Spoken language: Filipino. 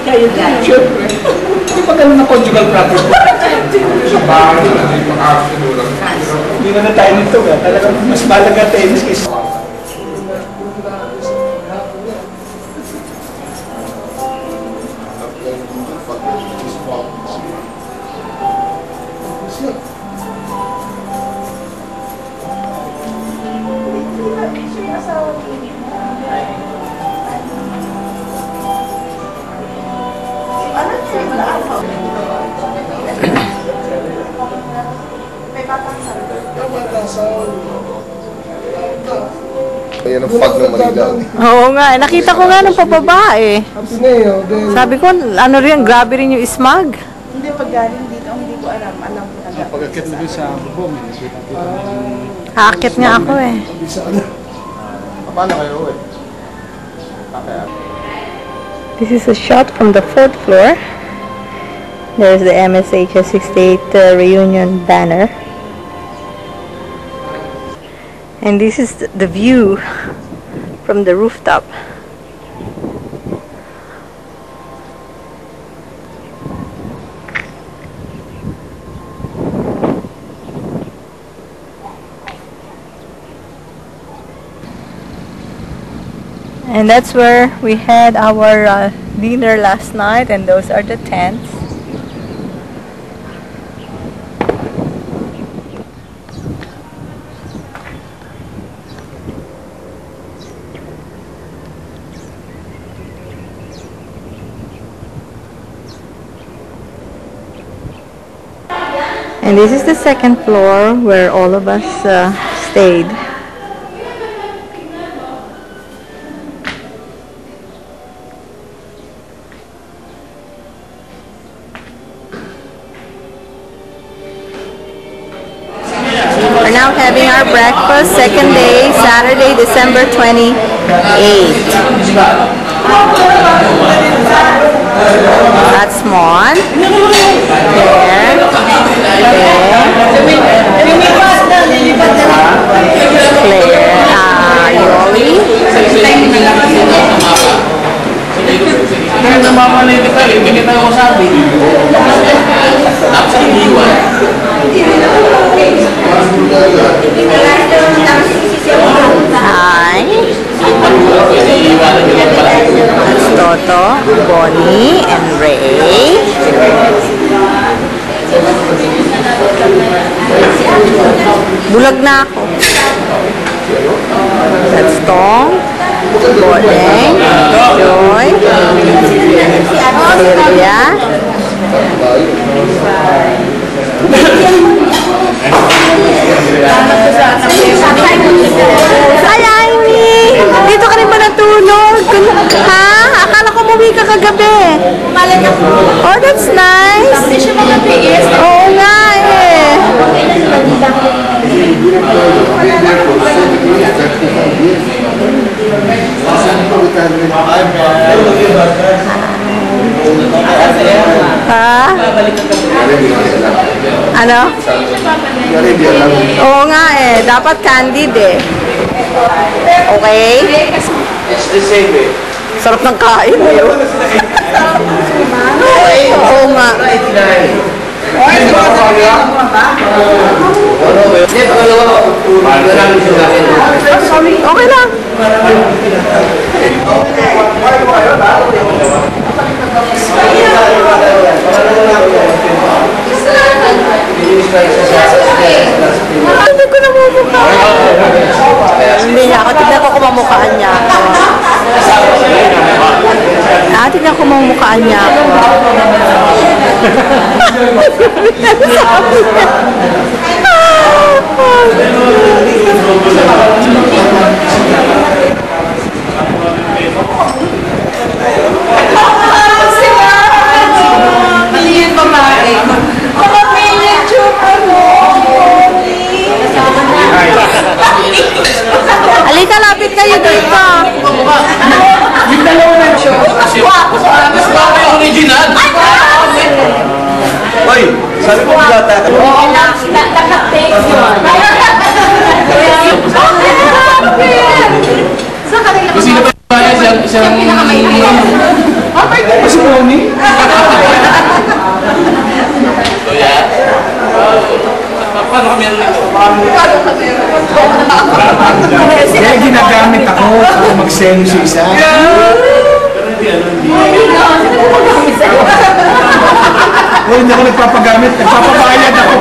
Kayo dyan. Siyempre. Hindi pa ganun na conjugal property. Sa bahay nila, hindi pa hindi na tayo nito. Talagang mas malaga tennis kaysa. Ayan ang pag ng Manila. Oo nga, nakita ko nga ng pababa eh. Sabi ko, ano rin, grabe rin yung smog. Hindi, pag galing dito, hindi ko alam. Alam ko na. Pag-akit mo din sa bubong, Haakit nga ako eh. Paano kayo eh? This is a shot from the 4th floor. There's the MSHS 68 reunion banner. And this is the view from the rooftop. And that's where we had our dinner last night, and those are the tents. And this is the 2nd floor where all of us stayed. We're now having our breakfast, 2nd day, Saturday, December 28. That's Mon. There. Claire. Yoli. Kaya namamalay ka tayo, hindi kita ako sabi. Tapos iniwan. Hi. That's Toto, Bonnie, and Ray. Bulag na ako. That's Tong, Boneng, Joy, Sylvia. Hi, Amy! Dito ka rin ba natulog? Ha? Akala ko umuwi ka kagabi. Oh, that's nice. Oo nga eh. Ha? Ano? Oo nga eh. Dapat candid eh. Okay? It's the same eh. Sarap ng kain eh. Oo nga. Okay lang. Hindi ko na mumukha. Hindi niya ako. Tignan ko kung mamukhaan niya ako. Tignan ko mamukhaan niya ako. Halika, lapit kayo dito. Yung dalawa na siya. Mas ba kayo original? Hoy, sabi ko bata ka. Oo, nakaptake yun. Sa kanila. Sino ba yung isang... Yung pinakamainit. Kasi Moni? Kaya ginagamit ako para mag-send sa isa. Hindi ako nagpapagamit, nagpapabayad ako.